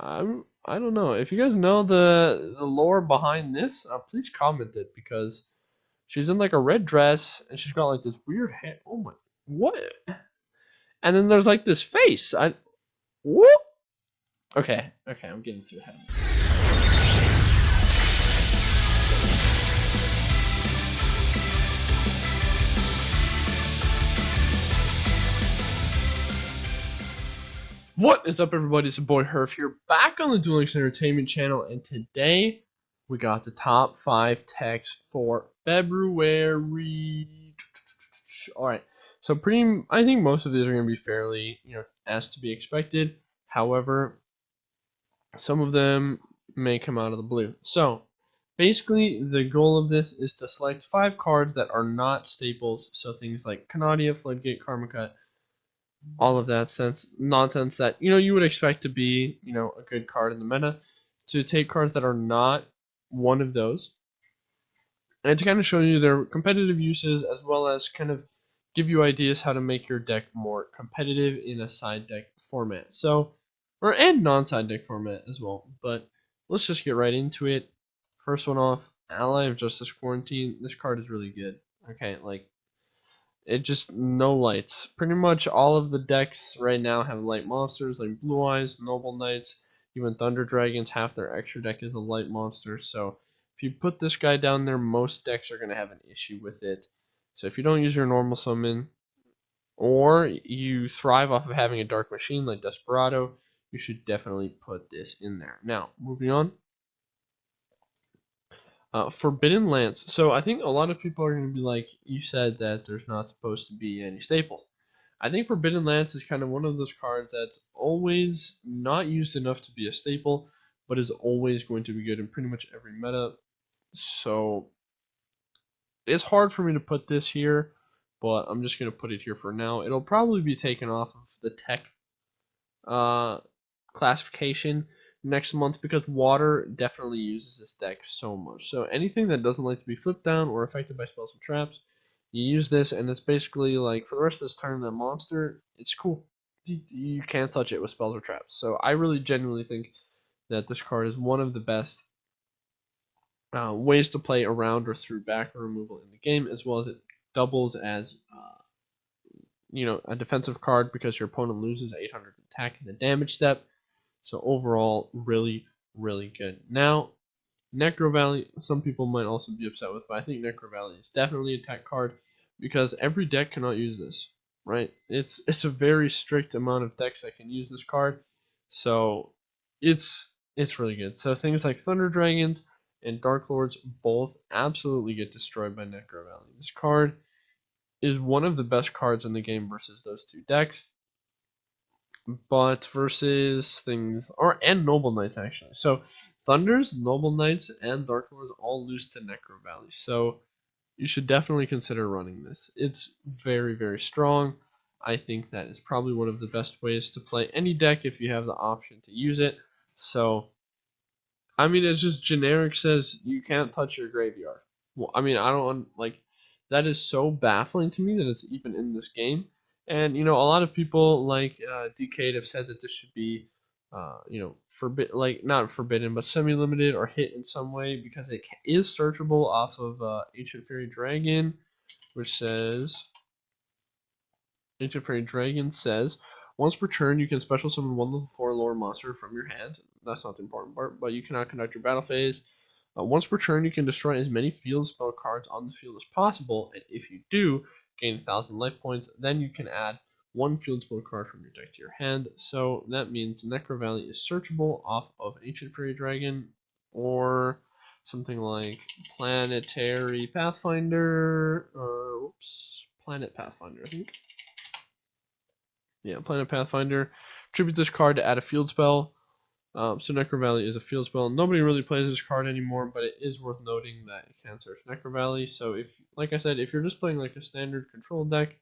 I don't know. If you guys know the lore behind this, please comment it because she's in like a red dress and she's got like this weird hair. Oh my, what? And then there's like this face. I whoop. Okay, okay, I'm getting too ahead. What is up, everybody? It's your boy Herf here, back on the Duel Entertainment channel, and today we got the top 5 techs for February. All right, so I think most of these are going to be fairly, as to be expected. However, some of them may come out of the blue. So, basically, the goal of this is to select 5 cards that are not staples. So things like Canadia, Floodgate, Karma, all of that nonsense that you would expect to be a good card in the meta, to take cards that are not one of those and to kind of show you their competitive uses, as well as kind of give you ideas how to make your deck more competitive in a side deck format, and non-side deck format as well. But let's just get right into it. First one off, Ally of Justice Quarantine. This card is really good. Okay, like, it just no lights. Pretty much all of the decks right now have light monsters like Blue Eyes, Noble Knights, even Thunder Dragons. Half their extra deck is a light monster. So if you put this guy down there, most decks are going to have an issue with it. So if you don't use your normal summon, or you thrive off of having a dark machine like Desperado, you should definitely put this in there. Now, moving on. Forbidden Lance. So I think a lot of people are going to be like, you said that there's not supposed to be any staples. I think Forbidden Lance is kind of one of those cards that's always not used enough to be a staple, but is always going to be good in pretty much every meta. So it's hard for me to put this here, but I'm just going to put it here for now. It'll probably be taken off of the tech uh, classification next month because water definitely uses this deck so much. So anything that doesn't like to be flipped down or affected by spells and traps, you use this, and it's basically like for the rest of this turn, that monster, it's cool. You can't touch it with spells or traps. So I really genuinely think that this card is one of the best ways to play around or through back removal in the game, as well as it doubles as a defensive card because your opponent loses 800 attack in the damage step. So overall, really, really good. Now, Necro Valley, some people might also be upset with, but I think Necro Valley is definitely a tech card because every deck cannot use this, right? It's a very strict amount of decks that can use this card, so it's really good. So things like Thunder Dragons and Dark Lords both absolutely get destroyed by Necro Valley. This card is one of the best cards in the game versus those two decks, but versus and Noble Knights actually. So Thunders, Noble Knights, and Dark Lords all lose to Necro Valley. So you should definitely consider running this. It's very, very strong. I think that is probably one of the best ways to play any deck if you have the option to use it. So, I mean, it's just generic says you can't touch your graveyard. Well, I mean, I don't like that is so baffling to me that it's even in this game. And a lot of people like Decade have said that this should be, not forbidden, but semi-limited or hit in some way because it is searchable off of Ancient Fairy Dragon, which says Ancient Fairy Dragon says once per turn you can special summon one level 4 lower monster from your hand. That's not the important part, but you cannot conduct your battle phase. Once per turn, you can destroy as many field spell cards on the field as possible, and if you do, gain 1,000 life points. Then you can add one field spell card from your deck to your hand. So that means Necro Valley is searchable off of Ancient Fairy Dragon or something like Planetary Pathfinder, or Planet Pathfinder, I think. Yeah, Planet Pathfinder. Tribute this card to add a field spell. So Necro Valley is a field spell. Nobody really plays this card anymore, but it is worth noting that it can search Necro Valley. So if, like I said, if you're just playing like a standard control deck,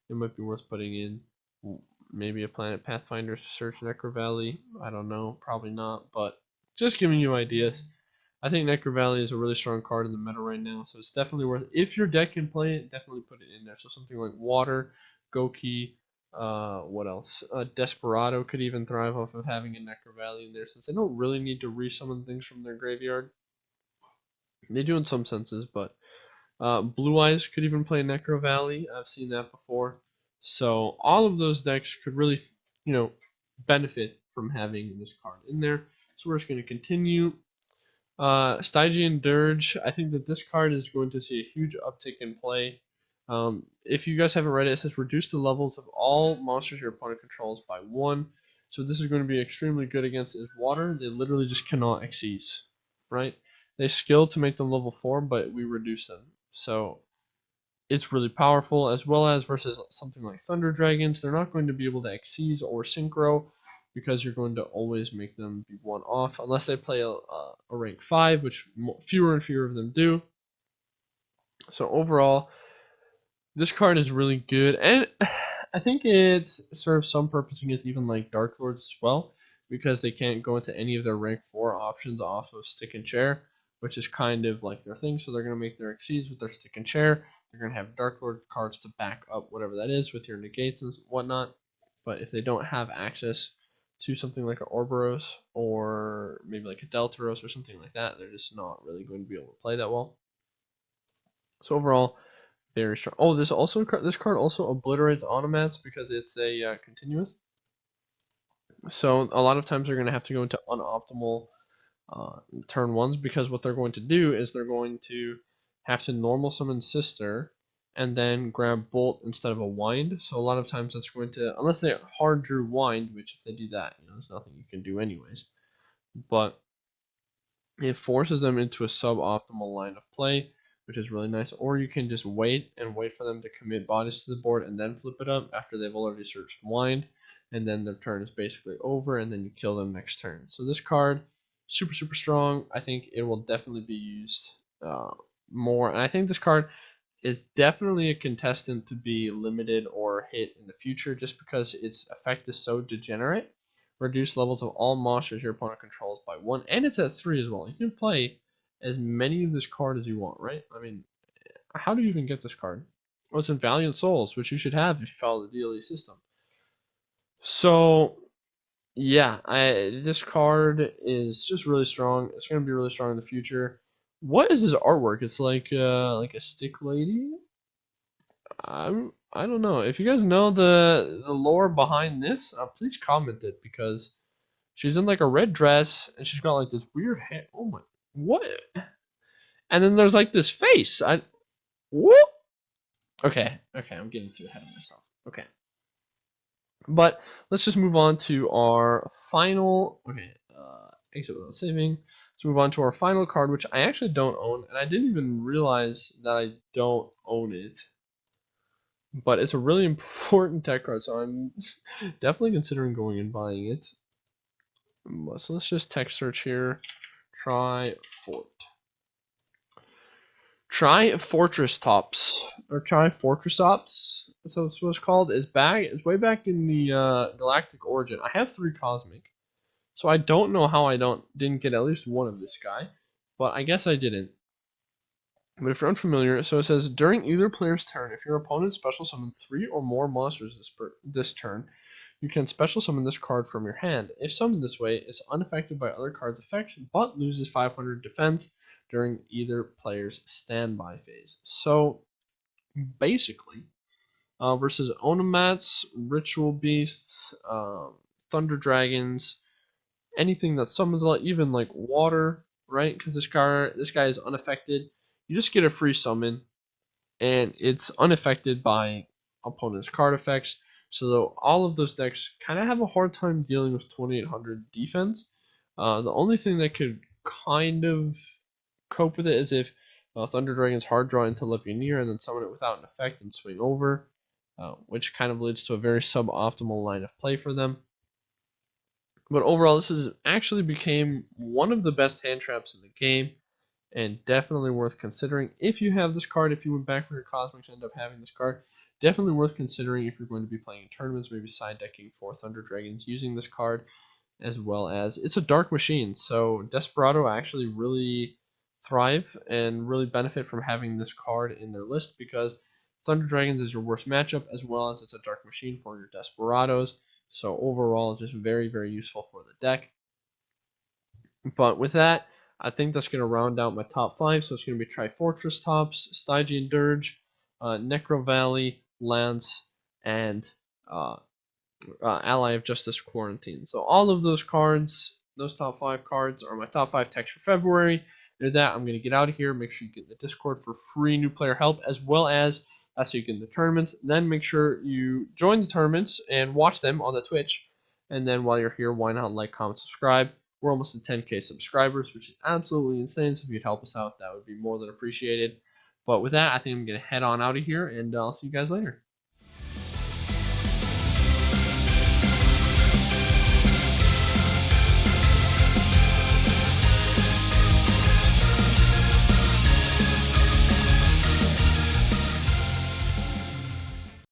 it might be worth putting in maybe a Planet Pathfinder to search Necro Valley. I don't know, probably not, but just giving you ideas. I think Necro Valley is a really strong card in the meta right now, so it's definitely worth. If your deck can play it, definitely put it in there. So something like Water, Goki, What else? Desperado could even thrive off of having a Necro Valley in there since they don't really need to resummon things from their graveyard. They do in some senses, but Blue Eyes could even play Necro Valley. I've seen that before. So all of those decks could really, benefit from having this card in there. So we're just going to continue. Stygian Dirge, I think that this card is going to see a huge uptick in play. If you guys haven't read it, it says reduce the levels of all monsters your opponent controls by 1. So this is going to be extremely good against is water. They literally just cannot exceed, right? They skill to make them level 4, but we reduce them. So it's really powerful, as well as versus something like Thunder Dragons. They're not going to be able to exceed or synchro because you're going to always make them be 1 off unless they play a rank 5, which fewer and fewer of them do. So overall, this card is really good, and I think it serves some purpose against even like Dark Lords as well, because they can't go into any of their rank 4 options off of Stick and Chair, which is kind of like their thing. So they're going to make their exceeds with their Stick and Chair. They're going to have Dark Lord cards to back up whatever that is with your negates and whatnot. But if they don't have access to something like an Orboros or maybe like a Deltaros or something like that, they're just not really going to be able to play that well. So overall, very strong. Oh, this card also obliterates automats because it's a continuous. So a lot of times they're going to have to go into unoptimal turn ones because what they're going to do is they're going to have to normal summon Sister and then grab Bolt instead of a Wind. So a lot of times that's going to, unless they hard drew Wind, which if they do that, there's nothing you can do anyways. But it forces them into a suboptimal line of play, which is really nice. Or you can just wait for them to commit bodies to the board and then flip it up after they've already searched Wind, and then their turn is basically over, and then you kill them next turn. So this card, super, super strong. I think it will definitely be used more. And I think this card is definitely a contestant to be limited or hit in the future just because its effect is so degenerate. Reduce levels of all monsters your opponent controls by 1, and it's at 3 as well. You can play as many of this card as you want, right? I mean, how do you even get this card? Oh, it's in Valiant Souls, which you should have if you follow the DLE system. So, yeah, this card is just really strong. It's going to be really strong in the future. What is his artwork? It's like a stick lady. I don't know. If you guys know the lore behind this, please comment it because she's in like a red dress and she's got like this weird hair. Oh my, what? And then there's like this face. Whoop. Okay, I'm getting too ahead of myself. Okay, but let's just move on to our final. Okay, exit without saving. Let's move on to our final card, which I actually don't own, and I didn't even realize that I don't own it. But it's a really important tech card, so I'm definitely considering going and buying it. So let's just text search here. Try Fortress Tops or Try Fortress Ops. That's what it's called. It's way back in the Galactic Origin. I have 3 Cosmic, so I don't know how I didn't get at least one of this guy, but I guess I didn't. But if you're unfamiliar, so it says during either player's turn, if your opponent special summons 3 or more monsters this turn, you can special summon this card from your hand. If summoned this way, it's unaffected by other cards' effects, but loses 500 defense during either player's standby phase. So basically, versus Onomats, Ritual Beasts, Thunder Dragons, anything that summons a lot, even like water, right? Because this guy is unaffected. You just get a free summon, and it's unaffected by opponent's card effects. So all of those decks kind of have a hard time dealing with 2800 defense. The only thing that could kind of cope with it is if Thunder Dragon's hard draw into Levianeer and then summon it without an effect and swing over, which kind of leads to a very suboptimal line of play for them. But overall, this has actually became one of the best hand traps in the game, and definitely worth considering. If you have this card, if you went back for your Cosmics and end up having this card, definitely worth considering if you're going to be playing in tournaments, maybe side decking for Thunder Dragons using this card, as well as it's a dark machine, so Desperado actually really thrive and really benefit from having this card in their list because Thunder Dragons is your worst matchup, as well as it's a Dark Machine for your Desperados. So overall, just very, very useful for the deck. But with that, I think that's going to round out my top 5. So it's going to be Trifortress tops, Stygian Dirge, Necro Valley, Lance, and Ally of Justice Quarantine. So all of those cards, those top 5 cards, are my top 5 techs for February. With that, I'm going to get out of here. Make sure you get in the Discord for free new player help, as well as that's how you get in the tournaments. Then make sure you join the tournaments and watch them on the Twitch. And then while you're here, why not like, comment, subscribe? We're almost at 10K subscribers, which is absolutely insane. So if you'd help us out, that would be more than appreciated. But with that, I think I'm going to head on out of here, and I'll see you guys later.